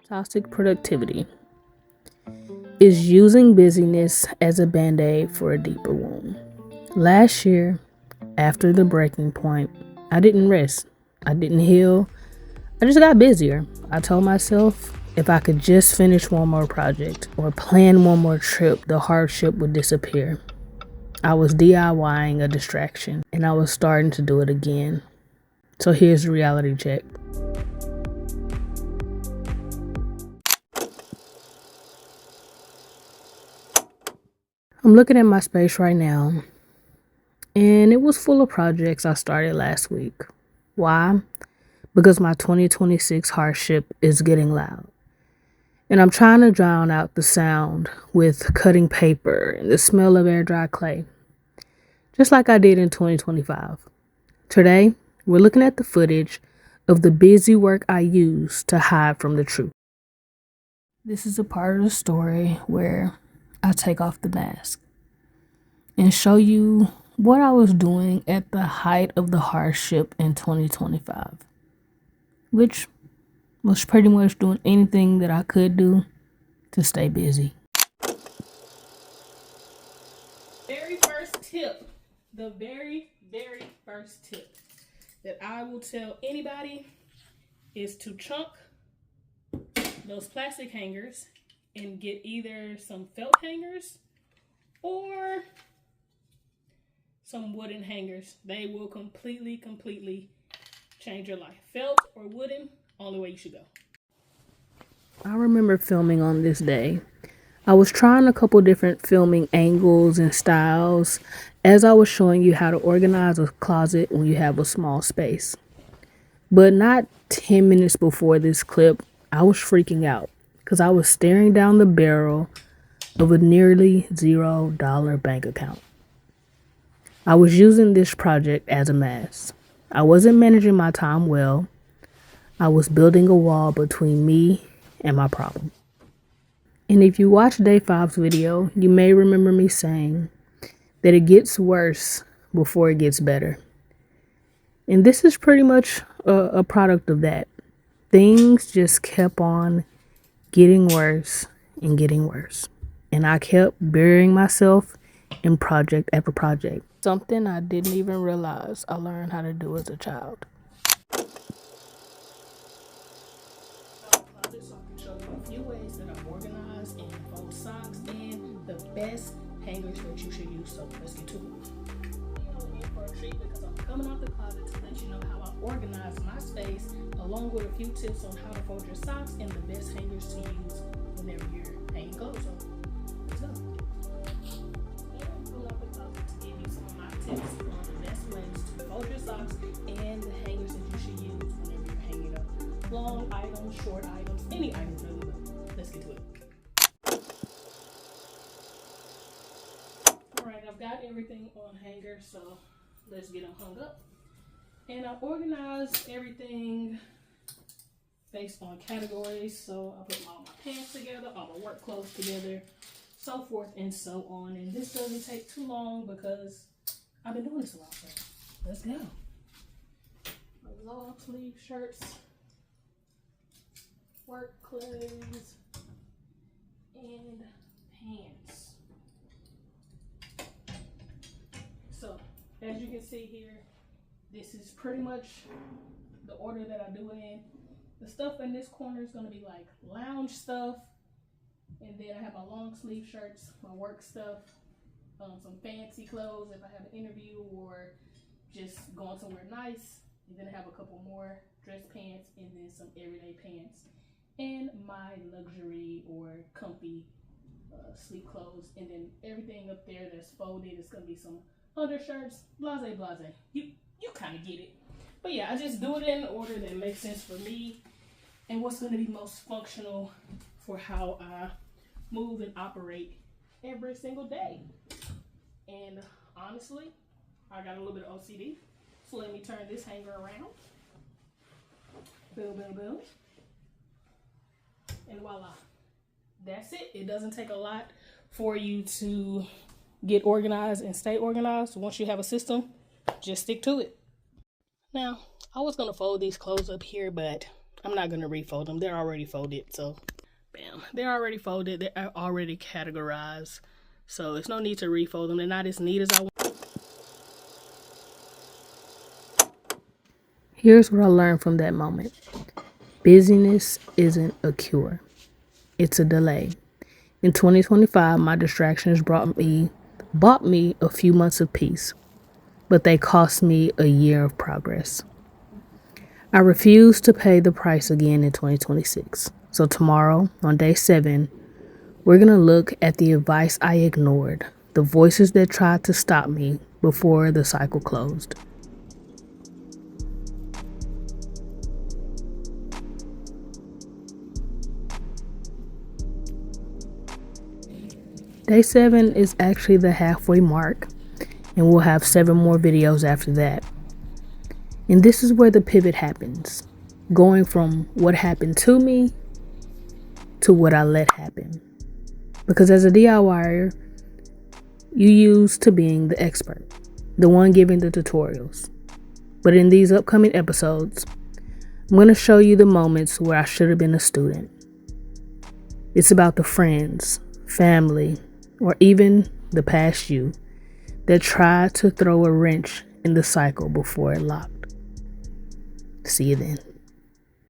Toxic productivity is using busyness as a band-aid for a deeper wound. Last year, after the breaking point, I didn't rest. I didn't heal. I just got busier. I told myself if I could just finish one more project or plan one more trip, the hardship would disappear. I was DIYing a distraction and I was starting to do it again. So here's the reality check. I'm looking at my space right now, and it was full of projects I started last week. Why? Because my 2026 hardship is getting loud. And I'm trying to drown out the sound with cutting paper and the smell of air dry clay, just like I did in 2025. Today, we're looking at the footage of the busy work I used to hide from the truth. This is a part of the story where I take off the mask and show you what I was doing at the height of the hardship in 2025, which was pretty much doing anything that I could do to stay busy. Very first tip, the very first tip that I will tell anybody is to chunk those plastic hangers and get either some felt hangers or some wooden hangers. They will completely change your life. Felt or wooden, only way you should go. I remember filming on this day. I was trying a couple different filming angles and styles as I was showing you how to organize a closet when you have a small space. But not 10 minutes before this clip, I was freaking out because I was staring down the barrel of a nearly $0 bank account. I was using this project as a mask. I wasn't managing my time well. I was building a wall between me and my problem. And if you watch Day 5's video, you may remember me saying that it gets worse before it gets better. And this is pretty much a product of that. Things just kept on getting worse and getting worse. And I kept burying myself in project after project. Something I didn't even realize I learned how to do as a child. So I can show you a few ways that I'm organized and fold socks and the best hangers that you should use. So let's get to it. I'm in for a treat because I'm coming out the closet to let you know how I organize my space, along with a few tips on how to fold your socks and the best hangers to use whenever you're hanging clothes. So let's go. I'm coming out the closet to give you some of my tips on the best ways to fold your socks and the hangers that you should use whenever you're hanging up long items, short items, any items really. Let's get to it. Alright, I've got everything on hanger, so let's get them hung up. And I organized everything based on categories. So I put all my pants together, all my work clothes together, so forth and so on. And this doesn't take too long because I've been doing this a while. So let's go. My long sleeve shirts, work clothes, and pants. So as you can see here, this is pretty much the order that I do it in. The stuff in this corner is going to be like lounge stuff, and then I have my long sleeve shirts, my work stuff, some fancy clothes if I have an interview or just going somewhere nice, and then I have a couple more dress pants and then some everyday pants, and my luxury or comfy sleep clothes, and then everything up there that's folded is going to be some undershirts, blase. You kind of get it. But yeah, I just do it in an order that makes sense for me and what's going to be most functional for how I move and operate every single day. And honestly, I got a little bit of OCD. So let me turn this hanger around. Boom. And voila. That's it. It doesn't take a lot for you to get organized and stay organized. Once you have a system, just stick to it. Now, I was going to fold these clothes up here, but I'm not going to refold them. They're already folded, so bam. They're already folded. They're already categorized, so there's no need to refold them. They're not as neat as I want. Here's what I learned from that moment. Busyness isn't a cure. It's a delay. In 2025, my distractions bought me a few months of peace, but they cost me a year of progress. I refuse to pay the price again in 2026. So tomorrow, on day 7, we're going to look at the advice I ignored, the voices that tried to stop me before the cycle closed. Day 7 is actually the halfway mark, and we'll have 7 more videos after that. And this is where the pivot happens, going from what happened to me to what I let happen. Because as a DIYer, you used to being the expert, the one giving the tutorials. But in these upcoming episodes, I'm going to show you the moments where I should have been a student. It's about the friends, family, or even the past you that tried to throw a wrench in the cycle before it locked. See you then.